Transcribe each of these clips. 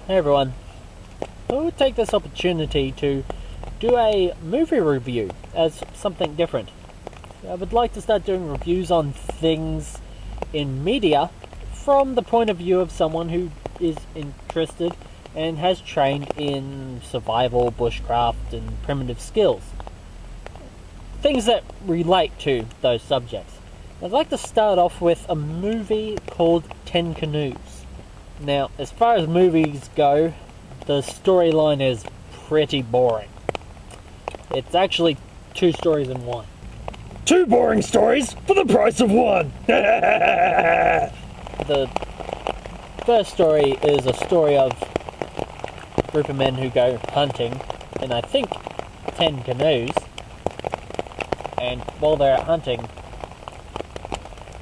Hey everyone, I would take this opportunity to do a movie review as something different. I would like to start doing reviews on things in media from the point of view of someone who is interested and has trained in survival, bushcraft and primitive skills. Things that relate to those subjects. I'd like to start off with a movie called 10 Canoes. Now, as far as movies go, the storyline is pretty boring. It's actually two stories in one. Two boring stories for the price of one! The first story is a story of a group of men who go hunting in, I think, 10 canoes. And while they're out hunting,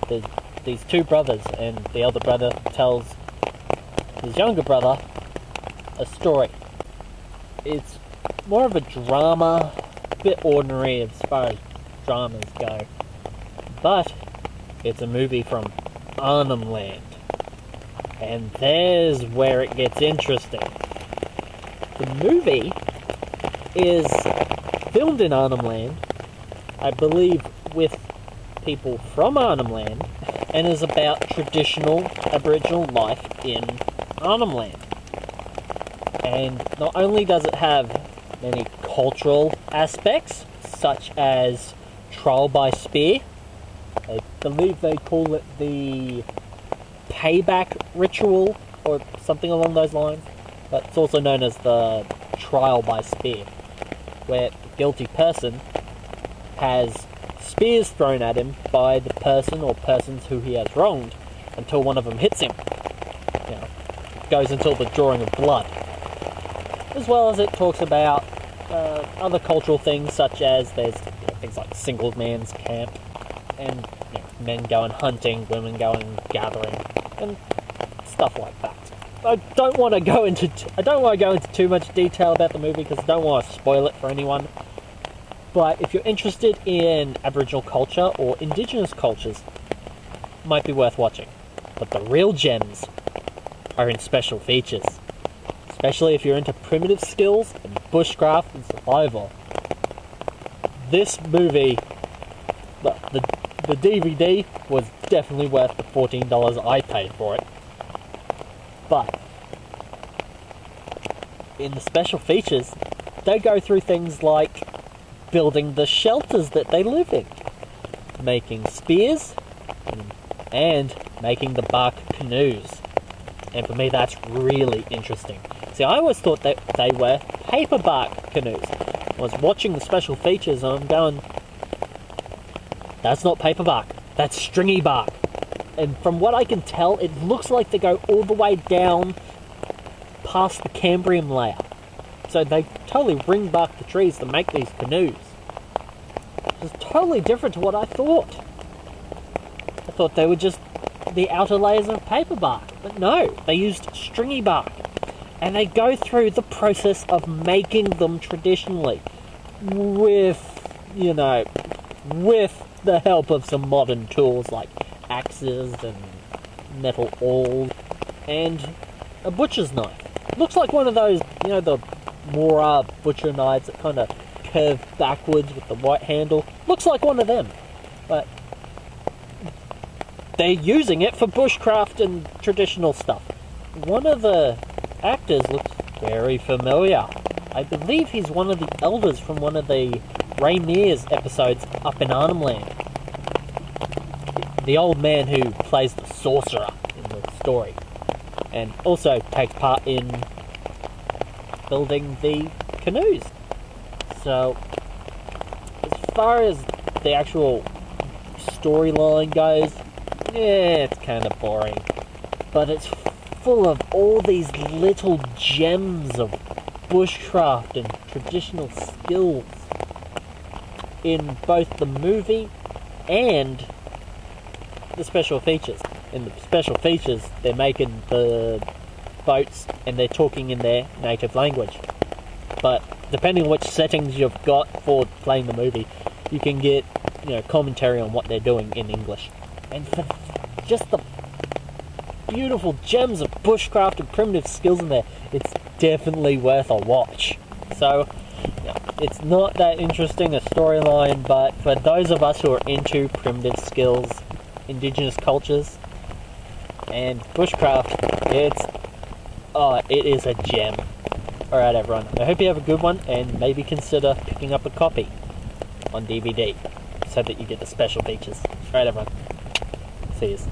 there's these two brothers, and the elder brother tells his younger brother a story. It's more of a drama, a bit ordinary as far as dramas go, but it's a movie from Arnhemland, and there's where it gets interesting. The movie is filmed in Arnhemland, I believe with people from Arnhemland, and is about traditional Aboriginal life in Arnhemland. And not only does it have many cultural aspects, such as trial by spear, I believe they call it the payback ritual, or something along those lines, but it's also known as the trial by spear, where the guilty person has spears thrown at him by the person or persons who he has wronged until one of them hits him. You know, it goes until the drawing of blood. As well as it talks about other cultural things, such as there's things like single man's camp, and men going hunting, women going gathering, and stuff like that. I don't want to go into too much detail about the movie because I don't want to spoil it for anyone. But if you're interested in Aboriginal culture or Indigenous cultures, it might be worth watching. But the real gems are in special features. Especially if you're into primitive skills and bushcraft and survival. This movie, the DVD was definitely worth the $14 I paid for it. But in the special features, they go through things like building the shelters that they live in, making spears, and making the bark canoes. And for me, that's really interesting. See, I always thought that they were paper bark canoes. I was watching the special features and I'm going, that's not paper bark, that's stringy bark. And from what I can tell, it looks like they go all the way down past the Cambrian layer. So they totally ring bark the trees to make these canoes. It's totally different to what I thought. I thought they were just the outer layers of paper bark. But no, they used stringy bark. And they go through the process of making them traditionally. With the help of some modern tools like axes and metal awls and a butcher's knife. Looks like one of those, the Mora butcher knives that kind of curve backwards with the white handle. Looks like one of them. But they're using it for bushcraft and traditional stuff. One of the actors looks very familiar. I believe he's one of the elders from one of the Ray Mears episodes up in Arnhemland. The old man who plays the sorcerer in the story. And also takes part in building the canoes. So, as far as the actual storyline goes, it's kind of boring. But it's full of all these little gems of bushcraft and traditional skills in both the movie and the special features. In the special features, they're making the boats and they're talking in their native language. But depending on which settings you've got for playing the movie, you can get commentary on what they're doing in English. And for just the beautiful gems of bushcraft and primitive skills in there. It's definitely worth a watch. So, yeah, it's not that interesting a storyline, but for those of us who are into primitive skills, indigenous cultures, and bushcraft, it is a gem. Alright everyone, I hope you have a good one, and maybe consider picking up a copy on DVD so that you get the special features. Alright everyone, see yous.